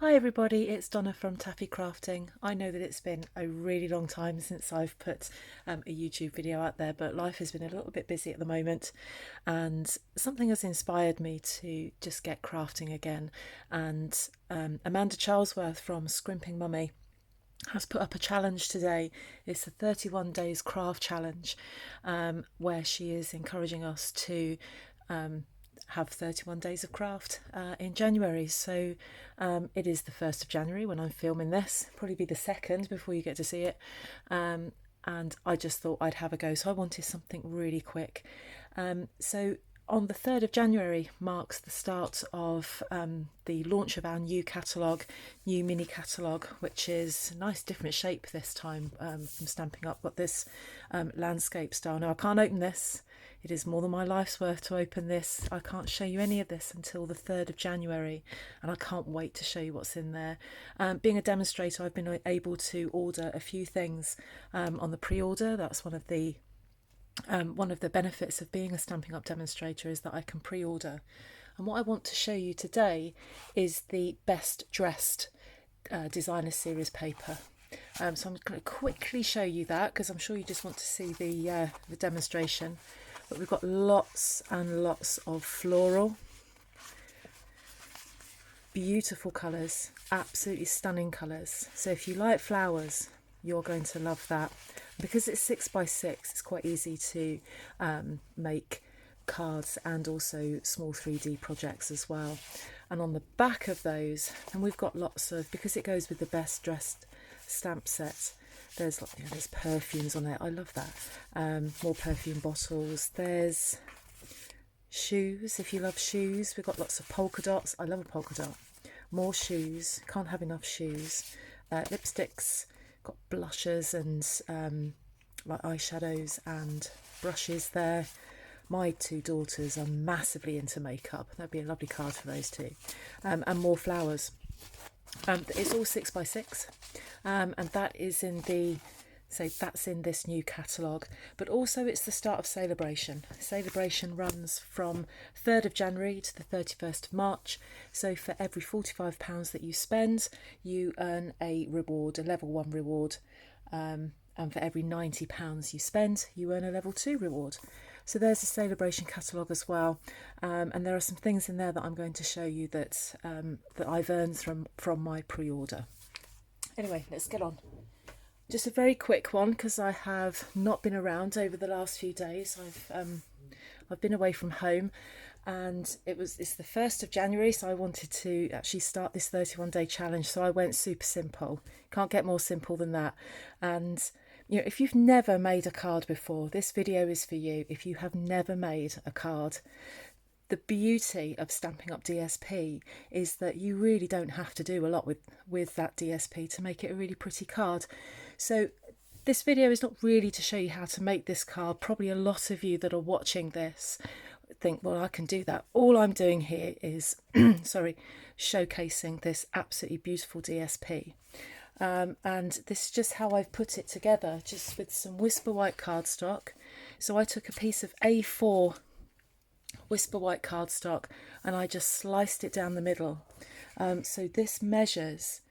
Hi everybody, it's Donna from Taffy Crafting. I know that it's been a really long time since I've put a YouTube video out there, but life has been a little bit busy at the moment and something has inspired me to just get crafting again. And Amanda Charlesworth from Scrimping Mommy has put up a challenge today. It's the 31 days craft challenge, where she is encouraging us to have 31 days of craft in January. So it is the 1st of January when I'm filming this, probably be the 2nd before you get to see it. And I just thought I'd have a go, so I wanted something really quick. So on the 3rd of January marks the start of the launch of our new catalogue, new mini catalogue, which is a nice different shape this time from Stampin' Up. Got this landscape style. Now I can't open this. It is more than my life's worth to open this. I can't show you any of this until the 3rd of January, and I can't wait to show you what's in there. Being a demonstrator, I've been able to order a few things on the pre-order. That's one of the benefits of being a Stampin' Up demonstrator, is that I can pre-order. And what I want to show you today is the Best Dressed designer series paper. So I'm going to quickly show you that because I'm sure you just want to see the demonstration. But we've got lots and lots of floral, beautiful colours, absolutely stunning colours. So if you like flowers, you're going to love that. Because it's 6x6, it's quite easy to make cards and also small 3D projects as well. And on the back of those, and we've got lots of, because it goes with the Best Dressed stamp set, there's there's perfumes on there. I love that. More perfume bottles. There's shoes, if you love shoes. We've got lots of polka dots. I love a polka dot. More shoes. Can't have enough shoes. Lipsticks. Got blushes and like eyeshadows and brushes there. My two daughters are massively into makeup. That'd be a lovely card for those two. And more flowers. It's all 6x6, and that is in the, so that's in this new catalogue. But also it's the start of Celebration. Celebration runs from 3rd of January to the 31st of March. So for every £45 that you spend, you earn a reward, a level 1 reward. And for every £90 you spend, you earn a level 2 reward. So there's a Celebration catalogue as well, and there are some things in there that I'm going to show you that that I've earned from my pre-order. Anyway, let's get on. Just a very quick one because I have not been around over the last few days. I've been away from home, and it's the 1st of January, so I wanted to actually start this 31-day challenge. So I went super simple. Can't get more simple than that. And you know, if you've never made a card before, this video is for you. If you have never made a card, the beauty of Stampin' Up DSP is that you really don't have to do a lot with that DSP to make it a really pretty card. So this video is not really to show you how to make this card. Probably a lot of you that are watching this think, well, I can do that. All I'm doing here is showcasing this absolutely beautiful DSP. And this is just how I've put it together, just with some Whisper White cardstock. So I took a piece of A4 Whisper White cardstock and I just sliced it down the middle. So this measures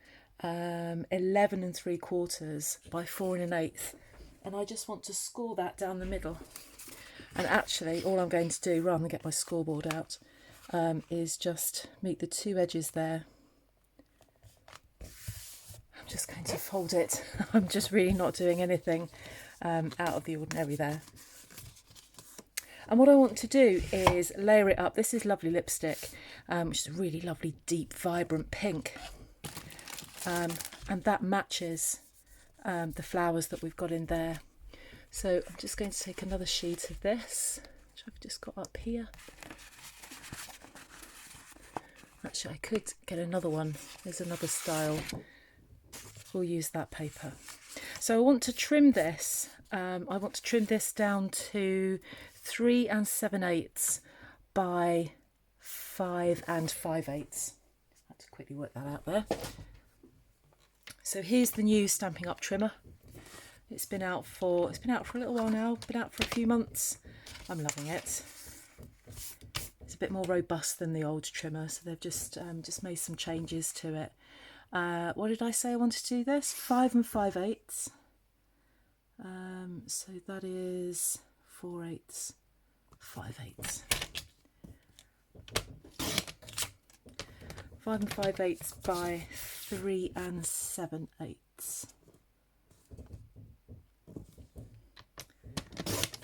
11 3/4 by 4 1/8, and I just want to score that down the middle. And actually all I'm going to do, rather than get my scoreboard out, is just meet the two edges there. I'm just going to fold it. I'm just really not doing anything out of the ordinary there. And what I want to do is layer it up. This is lovely lipstick, which is a really lovely deep vibrant pink, and that matches the flowers that we've got in there. So I'm just going to take another sheet of this, which I've just got up here. Actually, I could get another one. There's another style. We'll use that paper. So I want to trim this. I want to trim this down to 3 7/8 by 5 5/8. I have to quickly work that out there. So here's the new Stampin' Up trimmer. It's been out for a little while now. Been out for a few months. I'm loving it. It's a bit more robust than the old trimmer, so they've just made some changes to it. What did I say I wanted to do this? 5 5/8. So that is 4/8, 5/8. 5 5/8 by 3 7/8.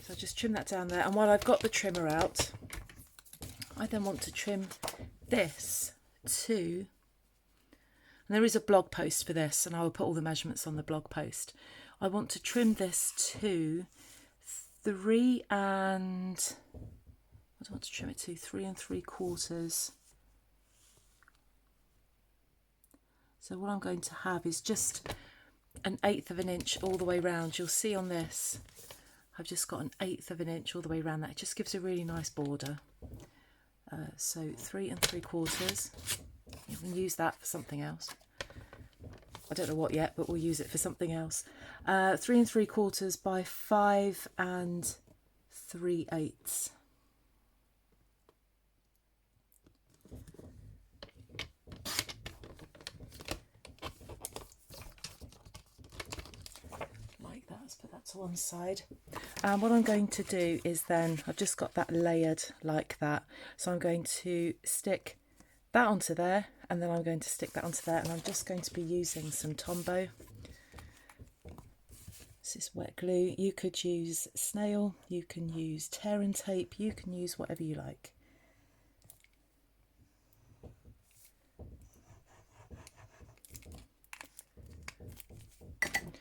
So just trim that down there, and while I've got the trimmer out, I then want to trim this to, and there is a blog post for this, and I will put all the measurements on the blog post. I want to trim this to 3 and, what do I want to trim it to? 3 3/4. So what I'm going to have is just 1/8 of an inch all the way round. You'll see on this, I've just got 1/8 of an inch all the way around that. It just gives a really nice border. So 3 3/4. You can use that for something else. I don't know what yet, but we'll use it for something else. 3 3/4 by 5 3/8. Let's put that to one side. And what I'm going to do is then, I've just got that layered like that, so I'm going to stick that onto there, and then I'm going to stick that onto there, and I'm just going to be using some Tombow. This is wet glue. You could use snail, you can use tear and tape, you can use whatever you like.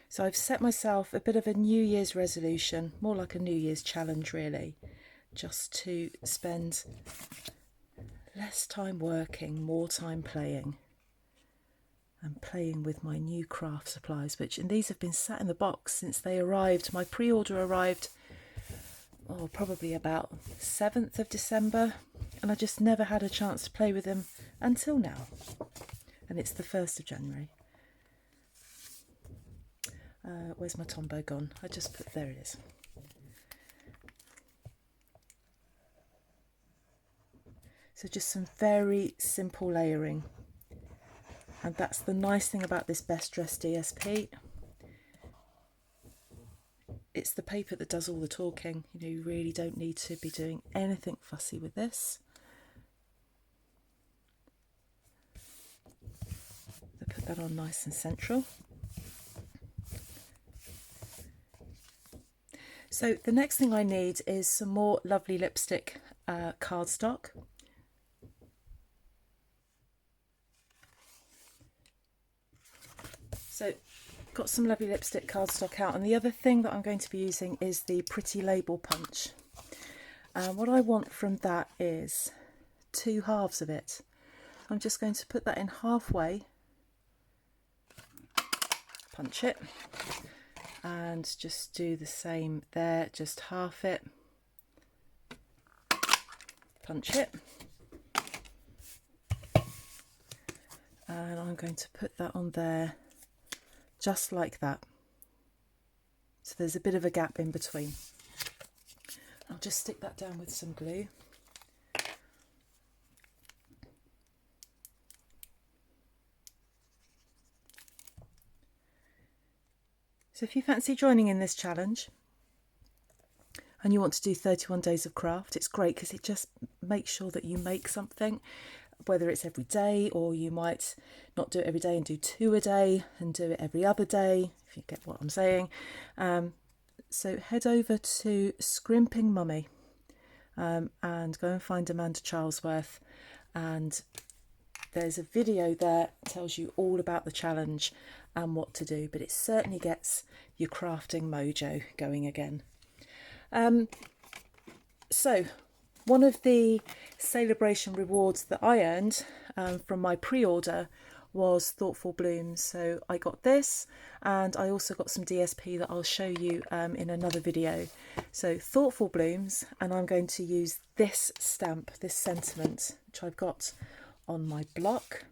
So I've set myself a bit of a New Year's resolution, more like a New Year's challenge really, just to spend less time working, more time playing, and playing with my new craft supplies, and these have been sat in the box since they arrived. My pre-order arrived, probably about 7th of December, and I just never had a chance to play with them until now, and it's the 1st of January. Where's my Tombow gone? I just put, there it is. So just some very simple layering. And that's the nice thing about this Best Dressed DSP. It's the paper that does all the talking. You know, you really don't need to be doing anything fussy with this. So put that on nice and central. So the next thing I need is some more lovely lipstick cardstock. So got some lovely lipstick cardstock out, and the other thing that I'm going to be using is the Pretty Label punch. And what I want from that is 2 halves of it. I'm just going to put that in halfway, punch it, and just do the same there, just half it, punch it, and I'm going to put that on there just like that. So there's a bit of a gap in between. I'll just stick that down with some glue. So if you fancy joining in this challenge and you want to do 31 days of craft, it's great because it just makes sure that you make something, whether it's every day, or you might not do it every day and do 2 a day and do it every other day, if you get what I'm saying. So head over to Scrimping Mommy and go and find Amanda Charlesworth, and there's a video there that tells you all about the challenge and what to do, but it certainly gets your crafting mojo going again. So one of the celebration rewards that I earned from my pre-order was Thoughtful Blooms. So I got this, and I also got some DSP that I'll show you in another video. So Thoughtful Blooms, and I'm going to use this stamp, this sentiment, which I've got on my block.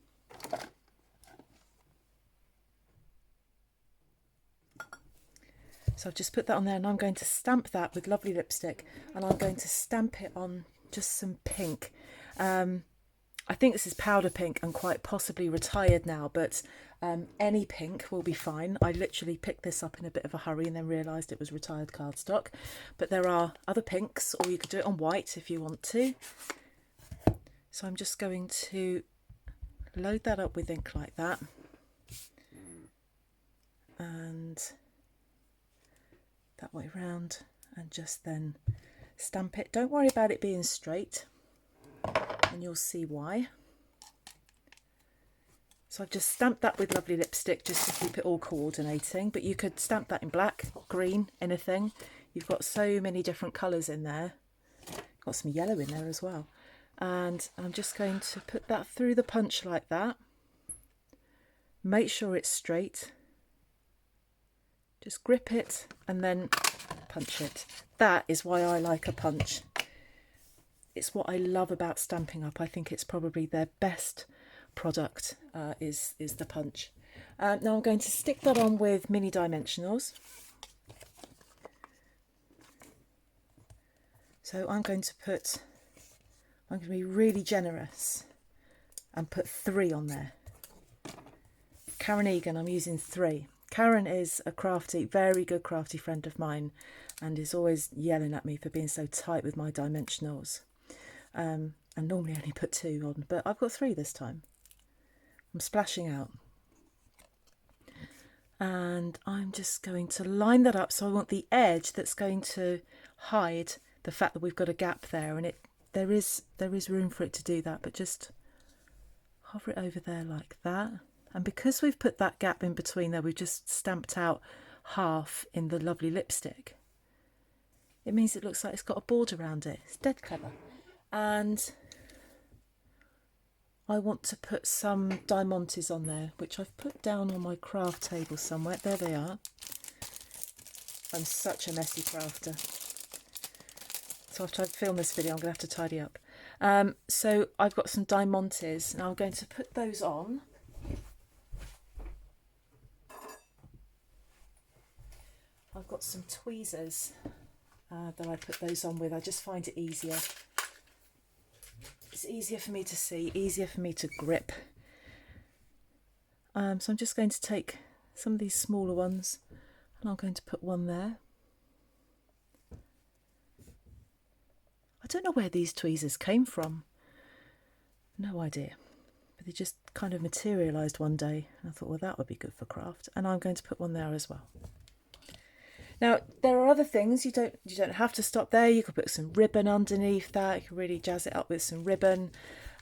So I've just put that on there, and I'm going to stamp that with lovely lipstick, and I'm going to stamp it on just some pink. I think this is powder pink and quite possibly retired now, but any pink will be fine. I literally picked this up in a bit of a hurry and then realised it was retired cardstock. But there are other pinks, or you could do it on white if you want to. So I'm just going to load that up with ink like that. And that way round, and just then stamp it. Don't worry about it being straight, and you'll see why. So I've just stamped that with lovely lipstick just to keep it all coordinating, but you could stamp that in black, green, anything. You've got so many different colours in there. Got some yellow in there as well. And I'm just going to put that through the punch like that. Make sure it's straight. Just grip it and then punch it. That is why I like a punch. It's what I love about Stampin' Up. I think it's probably their best product is the punch. Now I'm going to stick that on with mini dimensionals. So I'm going to be really generous and put 3 on there. Karen Egan, I'm using 3. Karen is a crafty, very good crafty friend of mine, and is always yelling at me for being so tight with my dimensionals. And normally I only put 2 on, but I've got 3 this time. I'm splashing out. And I'm just going to line that up, so I want the edge that's going to hide the fact that we've got a gap there, and there is room for it to do that, but just hover it over there like that. And because we've put that gap in between there, we've just stamped out half in the lovely lipstick. It means it looks like it's got a border around it. It's dead clever. And I want to put some diamantes on there, which I've put down on my craft table somewhere. There they are. I'm such a messy crafter. So after I film this video, I'm going to have to tidy up. So I've got some diamantes, and I'm going to put those on. I've got some tweezers that I put those on with. I just find it easier. It's easier for me to see, easier for me to grip. So I'm just going to take some of these smaller ones, and I'm going to put one there. I don't know where these tweezers came from. No idea. But they just kind of materialised one day. And I thought, well, that would be good for craft. And I'm going to put one there as well. Now, there are other things. You don't have to stop there. You could put some ribbon underneath that. You can really jazz it up with some ribbon.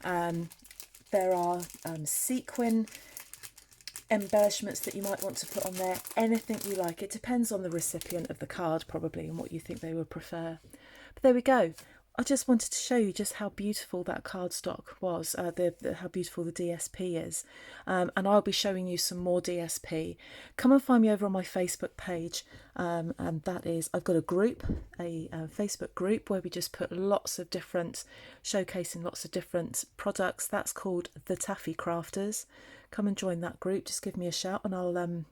There are sequin embellishments that you might want to put on there. Anything you like. It depends on the recipient of the card, probably, and what you think they would prefer. But there we go. I just wanted to show you just how beautiful that cardstock was, how beautiful the DSP is. And I'll be showing you some more DSP. Come and find me over on my Facebook page. And that is, I've got a group, a Facebook group where we just put lots of different, showcasing lots of different products. That's called The Taffy Crafters. Come and join that group. Just give me a shout and I'll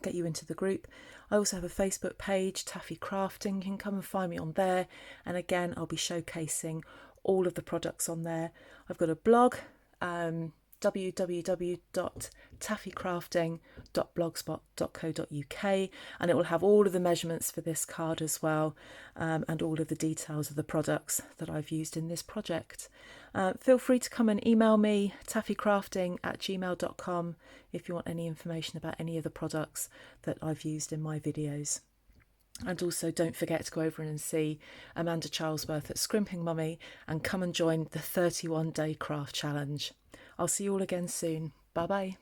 get you into the group. I also have a Facebook page, Taffy Crafting. You can come and find me on there. And again, I'll be showcasing all of the products on there. I've got a blog, www.taffycrafting.blogspot.co.uk, and it will have all of the measurements for this card as well, and all of the details of the products that I've used in this project. Feel free to come and email me, taffycrafting@gmail.com, if you want any information about any of the products that I've used in my videos. And also don't forget to go over and see Amanda Charlesworth at Scrimping Mommy and come and join the 31-day craft challenge. I'll see you all again soon. Bye bye.